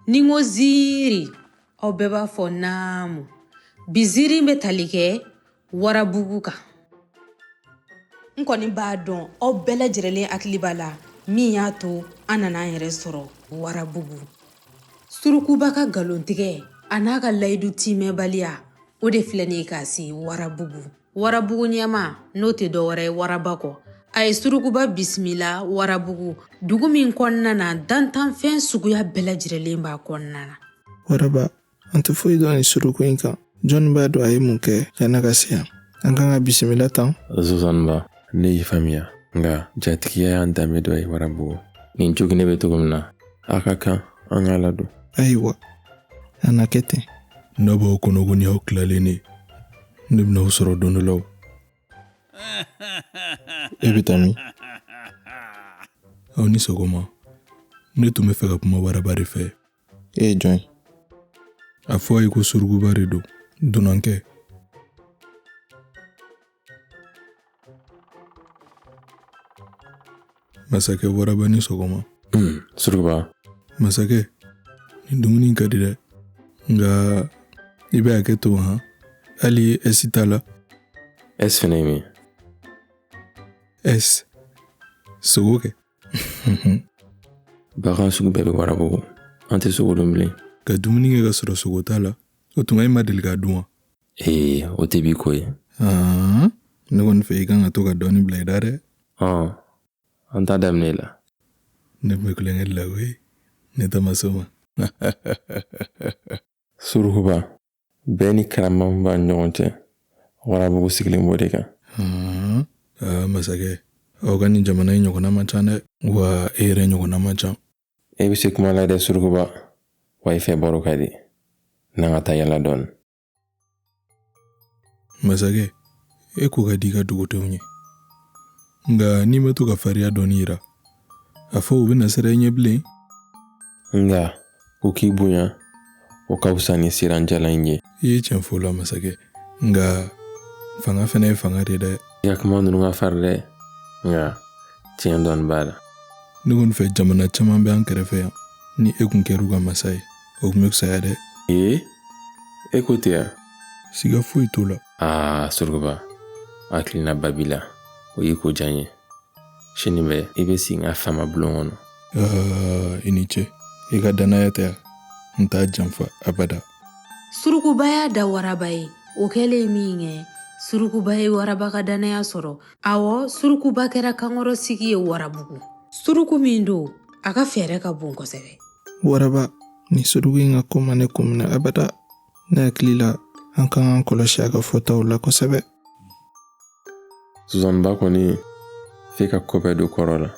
Ni n ko ziiri aw bɛɛ b'a fɔ naamu. Bi ziiri bɛ tali kɛ warabugu kan. N kɔni b'a dɔn aw bɛɛ lajɛlen hakili b'a la min y'a to an nana an yɛrɛ sɔrɔ warabugu. Surukuba ka galontigɛ a n'a ka layidu tiimɛbaliya o de filɛ nin ye k'a se warabugu. Warabugu ɲɛma n'o tɛ dɔwɛrɛ ye waraba kɔ. A ye surukuba bisimila warabugu dugu min kɔnɔna na dantanfɛn suguya bɛɛ lajɛlen b'a kɔnɔna na. Waraba, an tɛ foyi dɔn nin suruku in kan. Jɔnni b'a dɔn a ye mun kɛ yan'a ka se yan? An kan ka bisimila tan. Zozaniba, ne y'i faamuya nka jatigiya y'an danbe dɔ ye warabugu. Nin cogo ne bɛ cogo min na a ka kan an k'a ladon. Ayiwa, an na kɛ ten. N'a b'aw kɔnɔ ko ni aw tilalen ne bɛna aw sɔrɔ don dɔ la. E bɛ taa min? Aw ni sɔgɔma. Ne tun bɛ fɛ ka kuma waraba de fɛ. E ye jɔn ye? A fɔ a ye ko surukuba de don. Dunankɛ. Masakɛ waraba ni sɔgɔma. Surukuba. Masakɛ, nin dumuni ka di dɛ. Nka i bɛ hakɛ to han. Hali esi t'a la. Es fɛnɛ ye min? Es. Sogo kɛ. Bagan sugu bɛɛ bɛ warabugu. An tɛ sogo dun bilen. Ka dumuni kɛ ka sɔrɔ sogo t'a la. O tuma e ma deli k'a dun wa? O tɛ b'i ko ye. Ne kɔni fɛ i kan ka to ka dɔɔni bila i da dɛ. An t'a daminɛ la. Ne bɛ kulonkɛ de la koyi. Ne ta ma s'o ma. Surukuba, bɛɛ ni karama b'a ni ɲɔgɔn cɛ. Warabugu sigilen b'o de kan. Masakɛ, aw ka nin jamana in ɲɔgɔnna man ca dɛ. Wa e yɛrɛ ɲɔgɔnna man ca. E bɛ se kuma la dɛ Surukuba. Wa i fɛ baro ka di. N'an ka taa yala dɔɔni. Masakɛ, e ko ka di i ka dugudenw ye. Nka n'i ma to ka fariya dɔɔni yira, a fɔ u bɛna siran i ɲɛ bilen. Nka u k'i bonya, o ka fisa ni siran jalan in ye. I ye tiɲɛ fɔ la masakɛ. Nka fanga fɛnɛ ye fanga de dɛ. I ka kuma ninnu ka fari dɛ. Nka tiɲɛ dɔɔni b'a la. Ne kɔni fɛ jamana caman bɛ an kɛrɛfɛ yan. Ni e kun kɛra u ka masa ye, o kun bɛ fisaya dɛ. E ko ten ya? Siga foyi t'o la. Surukuba, hakilina ba b'i la. O y'i ko diya n ye. Sini bɛ i bɛ sigi n ka faama bulon kɔnɔ. I ni ce. I ka danaya tɛ yan. N t'a janfa abada. Surukuba y'a da waraba ye. O kɛlen min kɛ, Surukuba ye waraba ka danaya sɔrɔ. Awɔ, Surukuba kɛra kankɔrɔ sigi ye warabugu. Suruku min don, a ka fɛɛrɛ ka bon kosɛbɛ. Waraba, ni suruku in ka ko ma ne ko minɛ abada. Ne hakili la an kan k'an kɔlɔsi a ka fɔtaw la kosɛbɛ. Zozaniba kɔni, f'e ka ko bɛɛ don kɔrɔ la.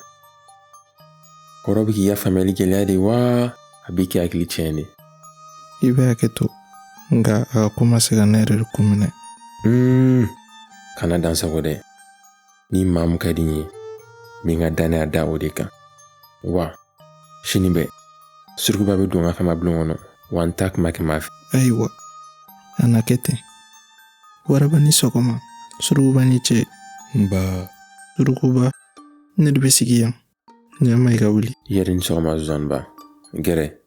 Kɔrɔ bɛ k'i ka faamuyali gɛlɛya de wa a b'i kɛ hakili tiɲɛ de? I bɛ hakɛ to, nka a ka ko ma se ka ne yɛrɛ de ko minɛ. Kana dansago dɛ. Ni maa min ka di n ye, n bɛ n ka danaya da o de kan. Wa sini bɛ Surukuba bɛ don n ka faama bulon kɔnɔ wa n t'a kuma kɛ maa fɛ. Ayiwa, an na kɛ ten. Waraba ni sɔgɔma, Surukuba ni ce. Nba. Surukuba, ne de bɛ sigi yan. Ɲɛma i ka wuli. I yɛrɛ ni sɔgɔma Zozaniba. Gɛrɛ,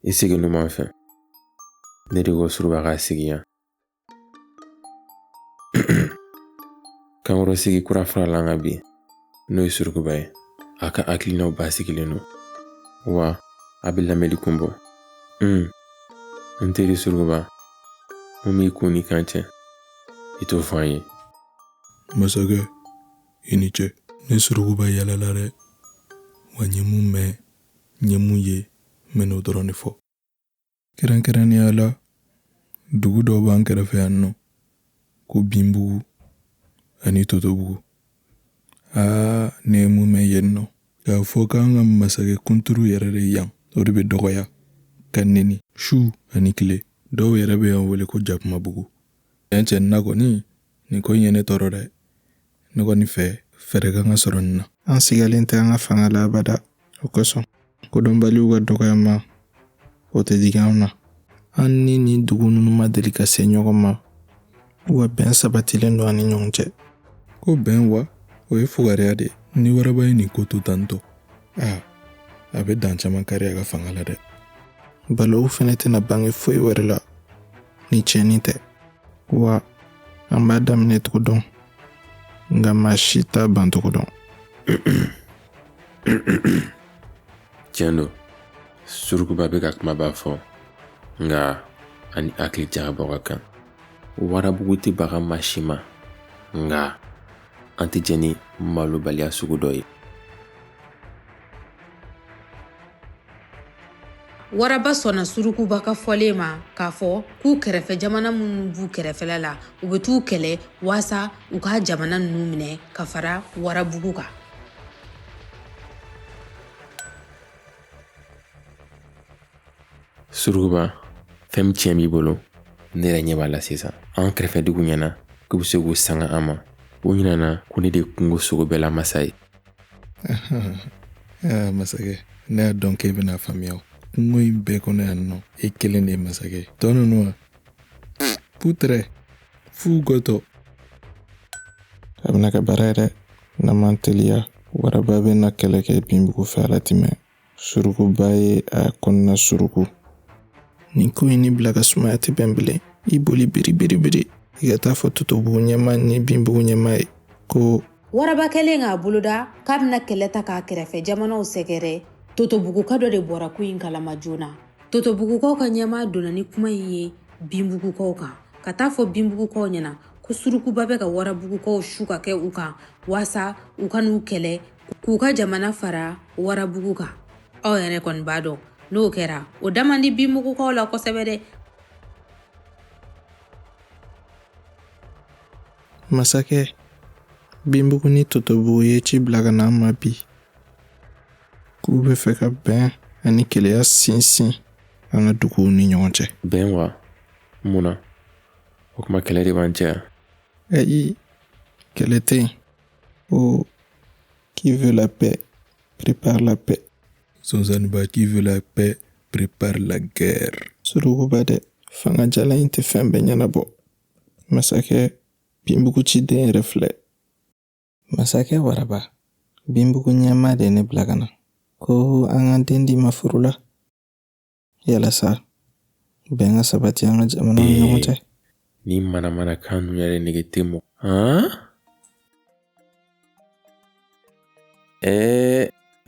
i sigi numan fɛ. Ne de ko Surukuba k'a sigi yan. Kankɔrɔ sigi kura fara la an ka bi. N'o ye Surukuba ye. A ka hakilinaw ba sigilen don. Wa a bɛ lamɛnni kun bɔ. N teri Surukuba, mun b'i kun ni kan cɛ? I t'o fɔ an ye. Masakɛ, i ni ce. Ne Surukuba yalala dɛ. Wa n ye mun mɛn, n ye mun ye, n bɛ n'o dɔrɔn de fɔ. Kɛrɛnkɛrɛnnenya la, dugu dɔw b'an kɛrɛfɛ yan nɔ, ko Binbugu ani Totobugu. Ne ye mun mɛn yen nɔ. K'a fɔ k'an ka masakɛ kunturu yɛrɛ de yan, o de bɛ dɔgɔya, ka neni, su ani tile. Dɔw yɛrɛ bɛ yan wele ko Jakumabugu. Tiɲɛ tiɲɛ na kɔni, nin ko in ye ne tɔɔrɔ dɛ. Ne kɔni fɛ fɛɛrɛ kan ka sɔrɔ nin na. An sigalen tɛ an ka fanga la abada. O kosɔn, kodɔnbaliw ka dɔgɔyama, o tɛ digi anw na. An ni nin dugu ninnu ma deli ka se ɲɔgɔn ma, wa bɛn sabatilen don an ni ɲɔgɔn cɛ. Ko bɛn wa? O ye fugariya de. Ni waraba ye nin ko to tantɔ, a bɛ dan caman kari a ka fanga la dɛ. balow fɛnɛ tɛna bange foyi wɛrɛ la ni tiɲɛni tɛ. Wa an b'a daminɛ cogo dɔn, nka maa si t'a ban cogo dɔn. Tiɲɛ don, Surukuba bɛ ka kumaba fɔ, nka ani hakili jagabɔ ka kan. Warabugu tɛ baga maa si ma, nka an tɛ jɛ ni malobaliya sugu dɔ ye. Waraba sɔnna Surukuba ka fɔlen ma k'a fɔ k'u kɛrɛfɛ jamana minnu b'u kɛrɛfɛla la u bɛ t'u kɛlɛ waasa u ka jamana ninnu minɛ ka fara Warabugu kan. Surukuba, fɛn min tiɲɛ b'i bolo, ne yɛrɛ ɲɛ b'a la sisan. An kɛrɛfɛ dugu ɲɛna k'u bɛ se k'u sanga an ma. U ɲinana ko ne de kungo sogo bɛɛ la masa ye. Masakɛ, ne y'a dɔn k'e bɛna faamuya. Kungo in bɛɛ kɔnɔ yan nɔ, e kelen de ye masakɛ. Tɔ ninnu wa? Putrɛ, fu gɔtɔ. A bɛna kɛ baara ye dɛ. N'an m'an teliya, Waraba bɛna kɛlɛ kɛ Binbugu fɛ a la tɛmɛ. Surukuba ye a kɔnɔna suruku. Nin ko in ni bila ka sumaya tɛ bɛn bilen. I boli biri. I ka taa fɔ Totobugu ɲɛma ni Binbugu ɲɛma ye ko Waraba kɛlen k'a boloda k'a bɛna kɛlɛ ta k'a kɛrɛfɛ jamanaw sɛgɛrɛ, Totobuguka dɔ de bɔra ko in kalama joona. Totobugukaw ka ɲɛmaa donna ni kuma in ye Binbugukaw kan ka taa fɔ Binbugukaw ɲɛna ko Surukuba bɛ ka Warabugukaw su ka kɛ u kan waasa u ka n'u kɛlɛ k'u ka jamana fara Warabugu kan. Aw yɛrɛ kɔni b'a dɔn n'o kɛra o da man di Binbugukaw la kosɛbɛ dɛ. masakɛ, Binbugu ni Totobugu ye ci bila ka na an ma bi. K'u bɛ fɛ ka bɛn ani keleya sinsin an ka duguw ni ɲɔgɔn cɛ. Bɛn wa? Mun na? O kuma kɛlɛ de b'an cɛ. Ayi, kɛlɛ tɛ yen. Oh, qui veut la paix prépare la paix. Sonsanniba, qui veut la paix prépare la guerre. Surukuba dɛ, fanga jalan in tɛ fɛn bɛɛ ɲɛnabɔ. Masakɛ, Binbugu ciden yɛrɛ filɛ. Masakɛ Waraba, Binbugu ɲɛmaa de ye ne bila ka na. Ko an ka den di ma furu la. Yalasa bɛn ka sabati an ka jamana ni ɲɔgɔn cɛ. Ni mana kan ninnu yɛrɛ nege tɛ mɔ. Han?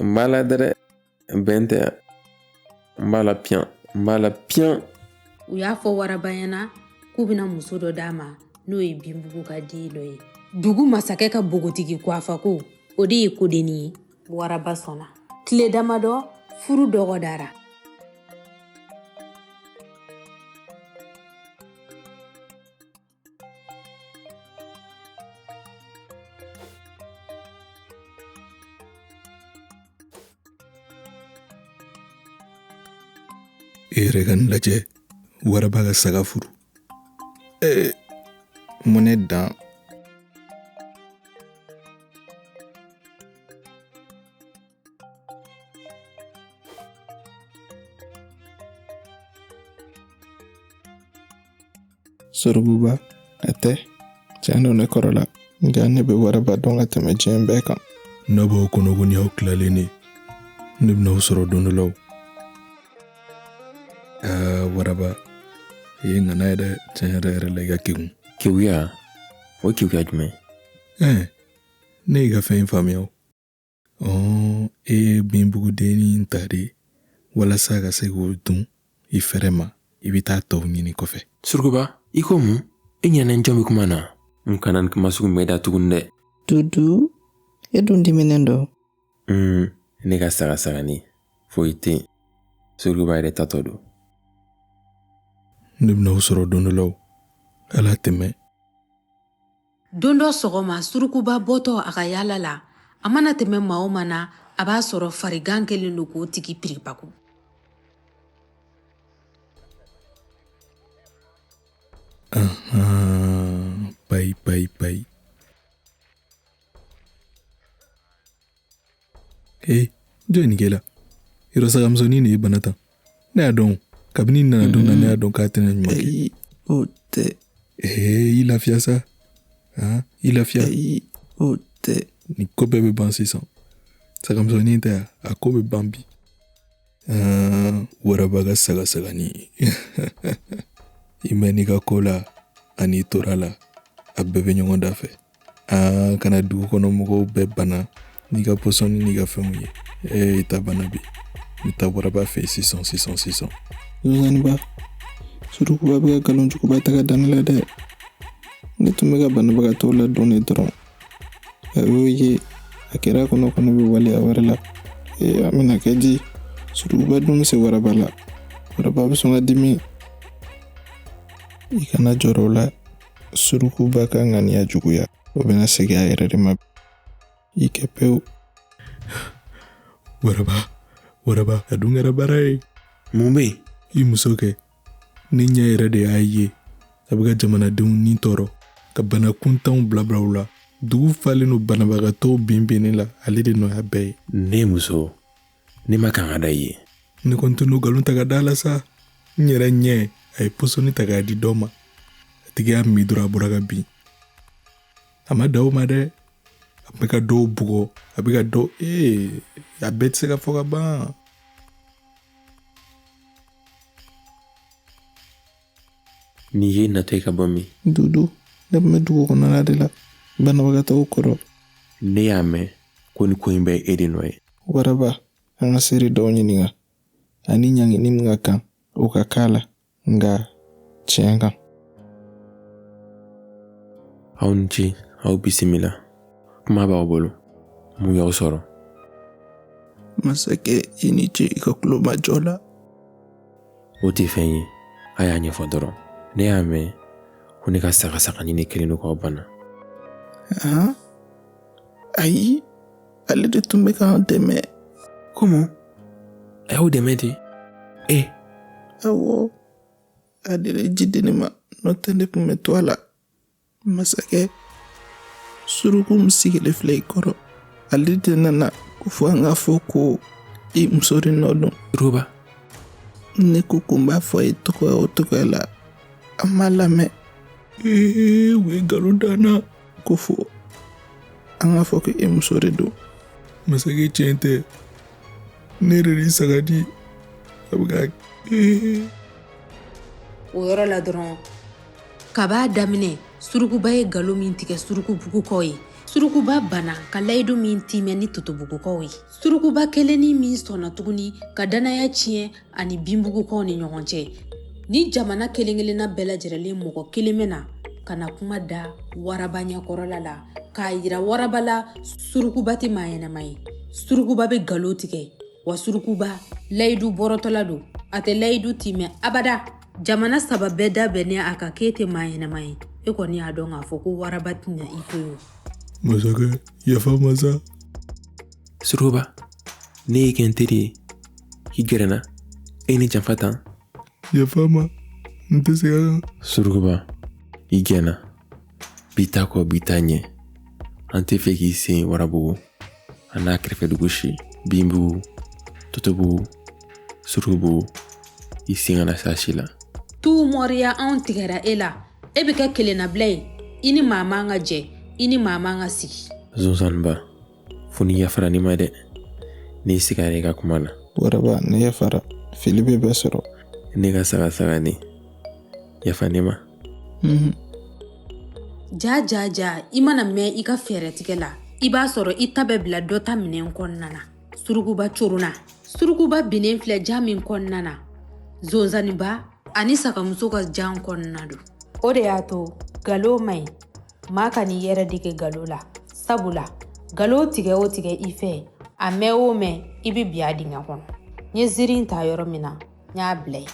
N b'a la dɛrɛ, bɛn tɛ. N b'a la piyan. U y'a fɔ Waraba ɲɛna k'u bɛna muso dɔ d'a ma n'o ye Binbugu ka den dɔ ye. Dugu masakɛ ka bogotigi Kwafako, o de ye kodenni ye. Waraba sɔnna. Tile damadɔ furu dɔgɔdara. E yɛrɛ ka nin lajɛ, Waraba ka saga furu. Mun ne dan? Surukuba, a tɛ. Tiɲɛ don ne kɔrɔ la, nka ne bɛ Waraba dɔn ka tɛmɛ diɲɛ bɛɛ kan. N'a b'aw kɔnɔ ko ni y'aw tilalen ne bɛna aw sɔrɔ don dɔ la. Waraba, i ye ŋana ye dɛ, tiɲɛ yɛrɛ la i ka kegun. Keguya? O keguya jumɛn? Ne y'i ka fɛn in faamuya. E ye Binbugu dennin ta de walasa ka se k'o dun i fɛrɛ ma, i bɛ taa tɔw ɲini kɔfɛ. Surukuba, i ko mun? I ɲɛna n jɔn bɛ kuma na? N kana nin kuma sugu mɛn da tuguni dɛ. Dudu, e dun diminen don? Ne ka sagasagani foyi tɛ yen. Surukuba yɛrɛ tatɔ don. Ne bɛna aw sɔrɔ don dɔ la, ala tɛmɛ. Don dɔ sɔgɔma Surukuba bɔtɔ a ka yaala la, a mana tɛmɛ maa o maa na, a b'a sɔrɔ farigan kɛlen don k'o tigi piripaku. Payi. Jɔn ye nin kɛ la? Yɔrɔ sagamisɛnnin de ye bana tan. Ne y'a dɔn, kabini n nana don na ne y'a dɔn k'a tɛna ɲuman kɛ. Ayi, o tɛ. I lafiya sa. I lafiya. Ayi, o tɛ. Nin ko bɛɛ bɛ ban sisan. Sagamisɛnnin tɛ a ko bɛ ban bi. Waraba ka sagasagani. I mɛn n'i ka ko la ani tora la a bɛɛ bɛ ɲɔgɔn da fɛ. Kana dugu kɔnɔ mɔgɔw bɛɛ bana n'i ka pɔsɔni n'i ka fɛnw ye. I ta bana bi. N ta waraba fɛ sisan. Zozaniba, surukuba bɛ ka galon juguba ta ka danni la dɛ. Ne tun bɛ ka banabagatɔw ladon ne dɔrɔn. A y'o ye a kɛra kɔnɔ bɛ waleya wɛrɛ la. A bɛna kɛ di surukuba dun bɛ se waraba la. Waraba bɛ sɔn ka dimi. I kana jɔrɔ o la. Surukuba ka ŋaniya juguya o bɛna segin a yɛrɛ de ma. I kɛ pewu. Waraba a dun kɛra baara ye. Mun bɛ yen? I muso kɛ. Ne ɲɛ yɛrɛ de y'a ye. A bɛ ka jamanadenw ni tɔɔrɔ. Ka bana kuntanw bila u la. Dugu falen no banabagatɔw bin la. Ale de nɔ y'a bɛɛ ye. Ne muso, ne ma kan ka da i ye. Ne kɔni tɛ n'o galon ta ka da la sa. N yɛrɛ ɲɛ a ye pɔsɔni ta k'a di dɔ ma. A tigi y'a mi dɔrɔn a bɔra ka bin. A ma da o ma dɛ. A bɛ ka dɔw bugɔ. A bɛ ka dɔw a bɛɛ tɛ se ka fɔ ka ban. Ni ye natɔ i ka bɔ min? Dudu, ne bɛ dugu kɔnɔna de la. Banabagatɔw kɔrɔ. Ne y'a mɛn ko ni ko in bɛ e de nɔ ye. Waraba, an ka seere dɔw ɲininka. Ani ɲangini min ka kan, o ka k'a la. Nka tiɲɛ kan. Aw ni ce, aw bisimila. Kuma b'aw bolo. Mun y'aw sɔrɔ? Masakɛ, i ni ce i ka tulo majɔ la. O tɛ fɛn ye. A y'a ɲɛfɔ dɔrɔn. Ne y'a mɛn ko ne ka sagasagani ne kelen do k'aw bana. Ayi, ale de tun bɛ k'an dɛmɛ. Comment? A y'aw dɛmɛ ten? Awɔ, ale de ji di ne ma, n'o tɛ ne tun bɛ to a la. Masakɛ, suruku min sigilen filɛ i kɔrɔ, ale de nana ko fɔ an ka fɔ ko i muso de nɔ don. Roba? Ne ko n b'a fɔ a ye tɔgɔya o tɔgɔya la, a ma lamɛn. U ye galon da n na. Ko fɔ an ka fɔ ko i muso de don. Masakɛ tiɲɛ tɛ. Ne yɛrɛ de sagadi. A bɛ ka o yɔrɔ la dɔrɔn kab'a daminɛ surukuba ye galon min tigɛ surukubugukaw ye. Surukuba bana ka layidu min timɛ ni totobugukaw ye. Surukuba kelenni min sɔnna tuguni ka danaya tiɲɛ ani binbugukaw ni ɲɔgɔn cɛ. Ni jamana kelen-kelenna bɛɛ lajɛlen mɔgɔ kelen bɛ na ka na kuma da waraba ɲɛkɔrɔla la k'a yira waraba la surukuba tɛ maa ɲɛnama ye. Surukuba bɛ galon tigɛ wa surukuba layidu bɔrɔtɔla don. A tɛ layidu timɛ abada. Jamana saba bɛɛ da bɛnnen a ka k'e tɛ maa ɲɛnama ye. E kɔni y'a dɔn k'a fɔ ko waraba tɛna i to yen. Masakɛ, yafa masa. Surukuba, ne y'i kɛ n teri ye. I gɛrɛnna. E ni janfa tan. Yafa ma. N tɛ se ka. Surukuba, i gɛnna. Bi ta kɔ bi ta ɲɛ. An tɛ fɛ k'i sen warabugu. A n'a kɛrɛfɛ dugu si. Binbugu, totobugu, surukubugu. I sen kana s'a si la. Tu mɔriya anw tigɛra e la. E bɛ kɛ kelennabila ye. I ni maa man ka jɛ. I ni maa man ka sigi. Zonsaniba, fo ni yafara ni ma dɛ. N'i sigara i ka kuma na. Waraba, ne yafara. Fili bɛ bɛɛ sɔrɔ. Ne ka saga ne. Yafa ne ma. Ja, i mana mɛn i ka fɛɛrɛ tigɛ la. I b'a sɔrɔ i ta bɛ bila dɔ ta minɛn kɔnɔna na. Surukuba coronna. Surukuba binnen filɛ ja min kɔnɔna na. Zonzaniba ani sagamuso ka jan kɔnɔna don. O de y'a to galon man ɲi. Maa ka n'i yɛrɛ dege galon la. Sabula, galon tigɛ o tigɛ i fɛ, a mɛn o mɛn i bɛ bi a dingɛ kɔnɔ. N ye ziiri ta yɔrɔ min na, n y'a bila yen.